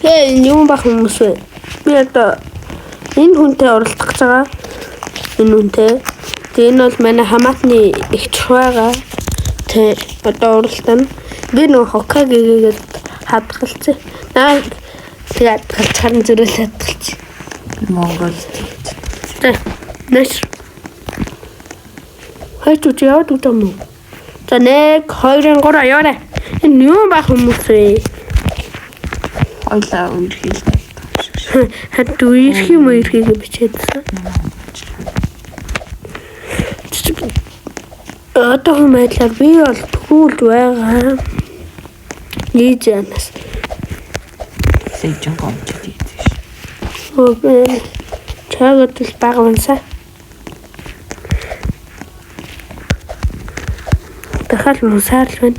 юм бах хүмүүс вэ? Би одоо энэ хүнтэй оролдох гэж байгаа. Энэ хүнтэй. Тэгээ энэ бол манай хамаатны ихч байгаа. Тэ одоо оролдоно. Би нөх хокагийг хадгалцсан. Наа тэгээд хадгалцсан зүрэл хадгалцсан. Монгол. Тэ нэш. Хайт яа дутам. За 1 2 3 яваа. Энэ юм бах хүмүүс вэ? Ойлаа үерхийл. Хад үерхий мөрхийг бичээдсэн. Одоо хэмэглэр би бол тгүүлд байгаа. Нийжэнэс. Сэжэн гомч дийдэж. Окей. Чагт л багванса. Дахал мусаар л байна.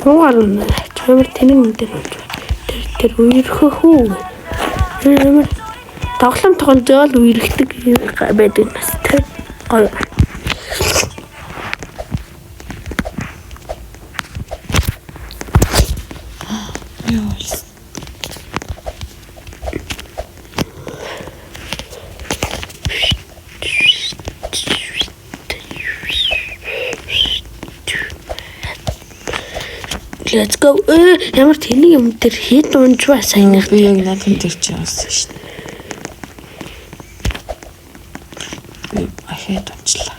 Гуарна. Чамар тэнэг тэр үерхэх үү. Ямар тоглоом тоглож үерхдэг байдаг нас тэр гоё. Let's go. Ямар тэнийг юм тэр хэд унжваа сайнах. Би яг надад тэр чи явсан шүү дээ. Би ахад унчлаа.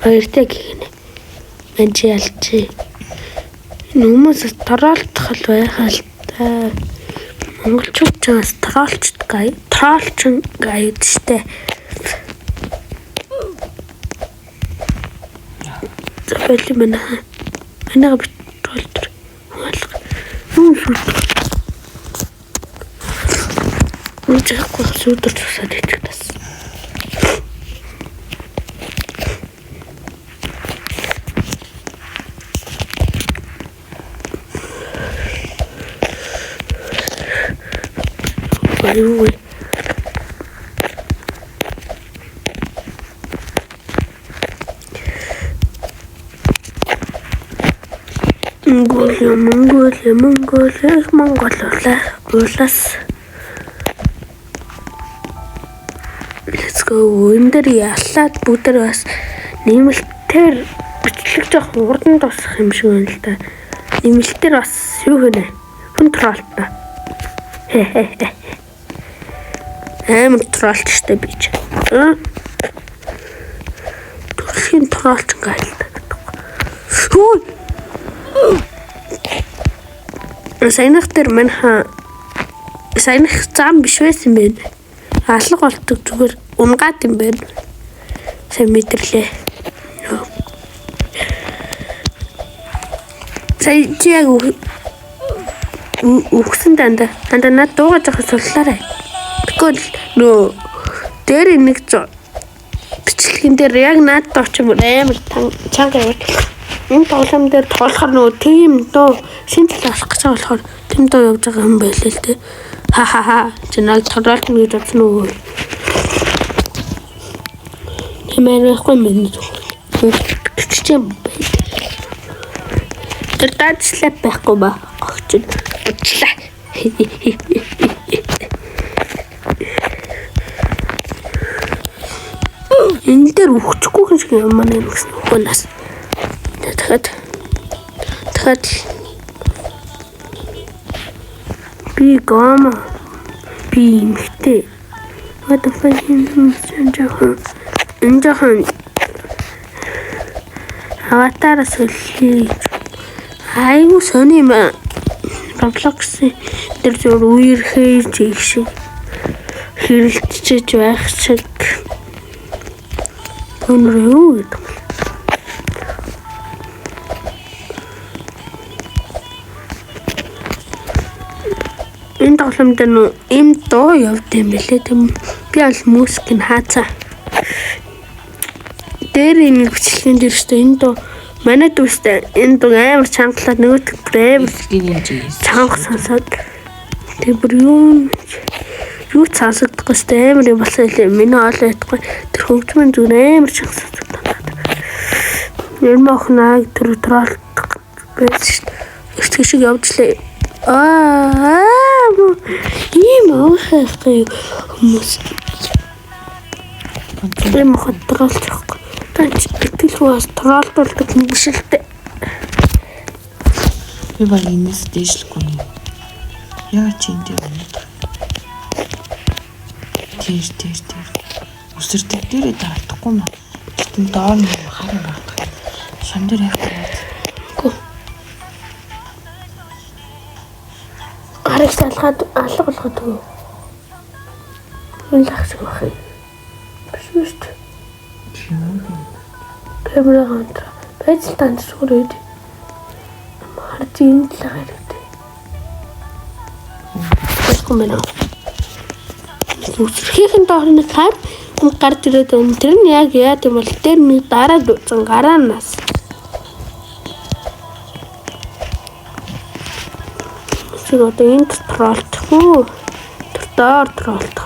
Хоёртой гинэ. Мен чи ялчи. Хүмүүс тороолдох л байхаа л та. Монголчууд ч бас троолч гайд штэ. Зөвхөн манай битүүлтэр. Үгүй сүдэр тусаад идэх тас. Ой. Монголоос. Let's go. Эндэр яллаад бүгдэр бас нэмэлтээр бичлэг жоох урдан тусах юм шиг байна л да. Нэмэлтээр бас юу хөнэ? Хүн троллтой. Амар троллч штэ би ч. Төрхийн троллч гайлдаг. Хүү. Сайнах тэр манха сайнах зам биш байсан бэ? Алга болдог зүгээр унгаад юм байна. Сайн мэдэрлээ. Сая чи яг үхсэн дандаа над дуугаж явах суллаарай. Тэгвэл нөө дээр нэг бичлэгэн дээр яг над очим амар чанга яваад энэ тоглоом дээр тоглохоор нөө тийм дөө шинжил болох гэж болохоор тийм дөө явж байгаа юм байлээ л дээ. Ха чи наг тоглолт нь гэж бодсон уу? Хэмээх юм байна. Чичэм бай. Тэр даачлаа байхгүй ба. Огч удлаа. Энэ дээр үхчихгүй гэж юм манай гэсэн хүнээс. Дахиад би гама би имхтэй. What the fuck энэ жоохон аватараас хөллий. Айгу сони ма Roblox дээр зур үерхээ чиг шиг хэрэлтчиж байх шиг өнрөө. Энэ тоглоомд нь им доо явд юм бэлээ тийм. Би аль музикийг хаацаа. Дээр энэ бичлэгэн дээр шүү дээ энэ доо манай дүүстэй энэ дуу амар чангалаад нөгөөт брэв чанга сонсоод Тэр юу цаасагдах гэстэй амар юм болсон хэлээ. Миний олоо ятгүй тэр хөгжмөн зүг амар чагсагдсан. Нэрмэ охнаа тэр тролт байсан шүү дээ. Эртгэ шиг явжлаа. Ийм охтой хүмүүс. Ийм тролт явахгүй. Тэгэл хөөс тролт болдог юм биш л дээ. Би баг энэс дээшлэхгүй юм. Яа чи энэ дээр. Тэр. Өсөрдөг дээрээ таахгүй маа. Гэтэн доор нь харин баг. Шамдэр явах. Арыг салгаад алга болгоод өгөө. Энэ лагсаг бах юм. Биш. Камераа байж танд сүрээд. Хардин л хэрэгтэй. Тэсгүмэнэ. Үсрэхийн доорны хар гарч ирээд тэр нь яг яа гэм бол тэр нэг дараа дуусан гараанаас. Одоо энэ тролт хөө тэр тролт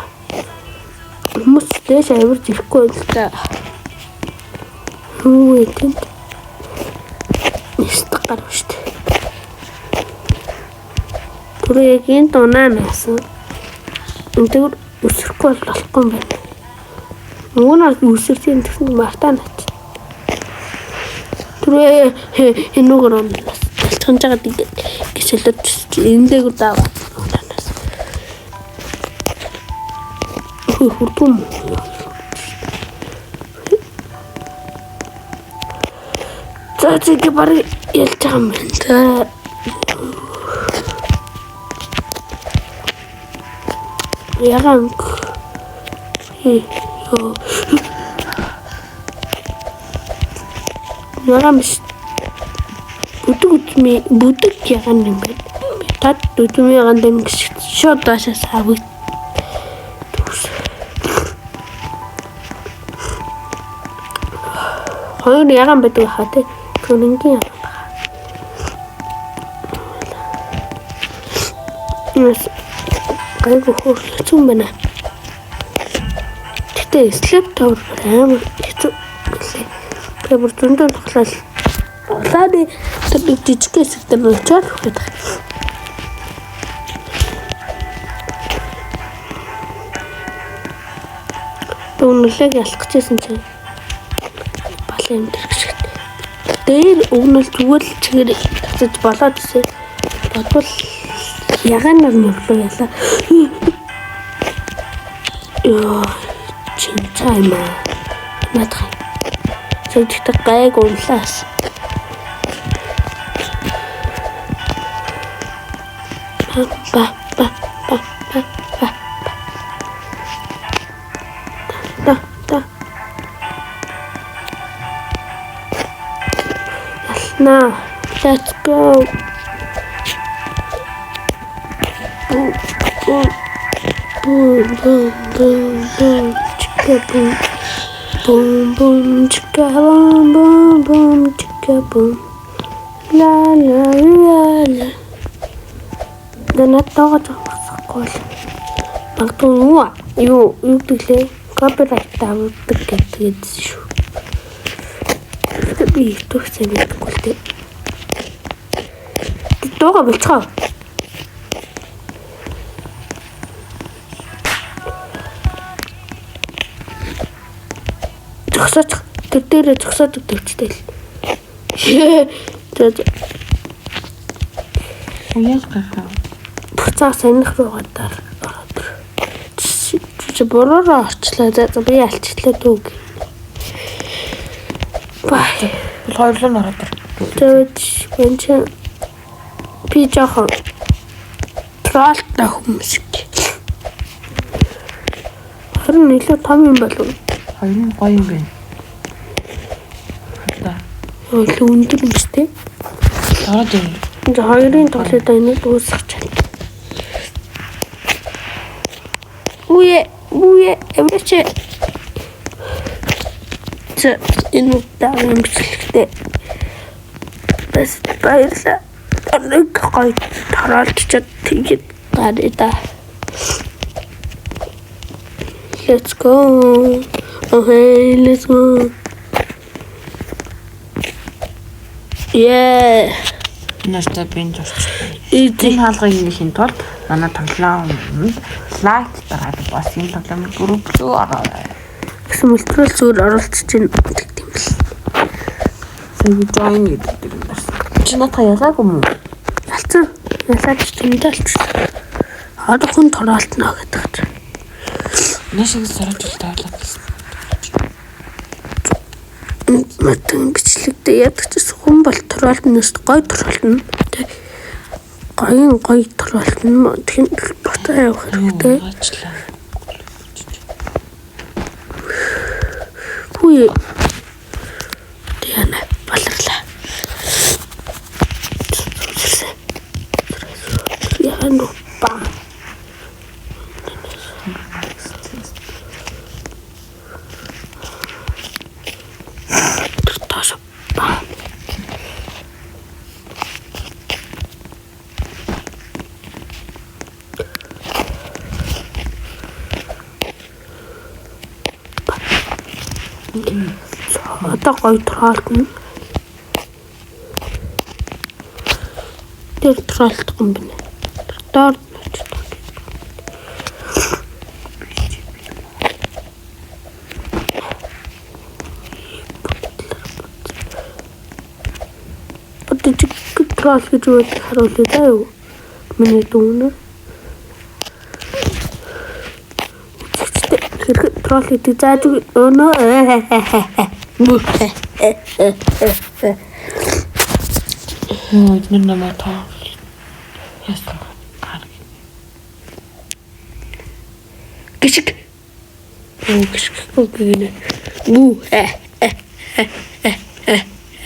хүмүүс дэш авирж ирэхгүй л да. Юу гэдэг нэст гарав штэ. Түрээ яг энэ дунаанаас энэ өсөхгүй болохгүй юм байна. Уунаас үсэрсэн гэсэн мартаанаач. Түрээ энэ нүгэр онлоос талчхан жагаад гисэлж энэ дээгүүр дааваа. Хурдум. Цацыг барыг ялж байгаа юм байна. Яганг. Ярам бүдэг яган юм байна. Тат бүдэг яган дэм шууд дашаас авыг. Хоёр яган байдаг хаа те. Гүнгийн яган. Гайгүй хэцүү байна. Гэтэ слэп тоор амар хэцүү. Би бүр зөндөө тоглол. Улааны тэр жижиг хэсэгтэр нөчөөр хөөх. Өнөөлөг ялах гэжсэн чинь балын дэргшиг. Дээр өгнөл зүгээр л чигээр тацаж болоод үсэ. Бодвол ягаан нар нөглөө ялаа. Ёо чин цаймаа. Надах. Зөвхөн гайг унлаас. Ба. Now, let's go. Boom, chicka boom. Boom, chicka boom, chicka boom. La. Данатаа зогсохгүй л. Магадгүй юу гэвэл копирайт авдаг гэдэг шүү. Би төгсөө мэдгүй л дээ. Дууга болцгоо. Зогсооч тэр дээр зогсоод өгчтэй л. Уяас гахаа. Буцаа санах руу гадаар ороод. Чи бороо орчлоо. За би алчлаа дүүг. Бай. Хоёрлон ороод. Тэгэж энэ би жоохон троллтай хүмүүс. Харин илүү том юм болов. Хоёр нь гоё юм байна. Хата. Илүү өндөр юм шүү дээ. Ороод юм. Хоёрын тоглоод энэ дуусах чана. Үе эмч. Энэ таам бичлэгтэй. Бас баярлаа. Нэг гоё тараалчаад тэгээд Гарида. Let's go. Okay, let's go. Yeah. Нэстэ бин зорчлоо. Эцэг Энэ хаалгыг хийхин тулд манай тоглоом лайк дараад бас энэ тоглоомын групп руу ороо. гэсэн мөлтрөл зүгээр оруулчих чинь тийм л. Зөв join гэдэг юм байна. Чи надад ялаагүй юм уу? Ялцсан. Ялаад тэмдээ болчихлоо. Одоо хүн тороолтно гэдэг. Нэшиг сорожултаа болоод гэсэн. Матан бичлэгдээ ядаг ч хүн бол тороолтноос гой тороолтно. Гой тороолтно. Тийм ботоо явах хэрэгтэй. Хүй. Яна баларлаа. Яна ба. Таш ба. Одоо гой троолтно. Тэр троолтох юм байна. Доор одоо чи троол гэж үйл харуулъя даа юу? Миний дүүнэ. Хэрэг троол гэдэг зааж өнөө. Энэ намайг таа. Ястаа. Гişik. Гişik гэнэ. Бүү.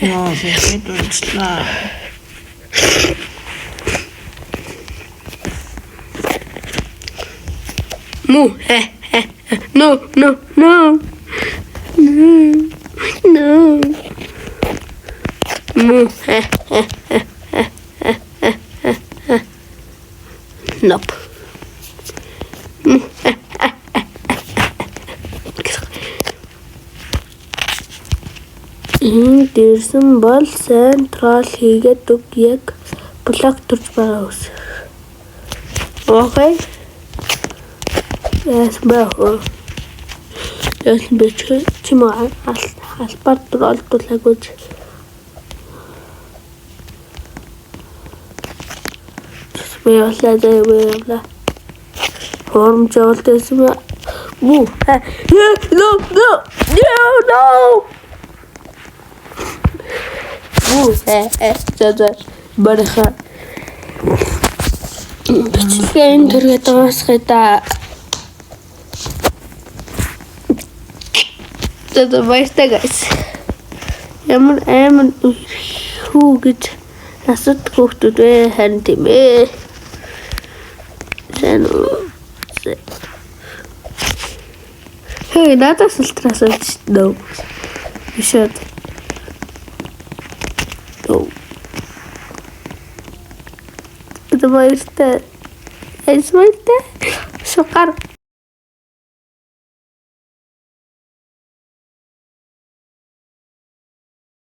Яа, зэхэд үлчлээ. Му. No. Му. Nope. Энэ дэрсэн бол сайн трол хийгээд үг яг блок төрж байгаа ус. Окей. Яс баа. Яс бич чимээ албар троллуулаагүй. Яла. Форм жолтээс ба. Бүү. No. Бүү. Барха. Бичлэгийн төрөд таасхайда. Это байстаа guys. Ямар амар хүү гэж асууд хөөхтүүд вэ харин тийм ээ. Hey, надад сэлтрасаа no. You should. No. Это байстаа. Сукар.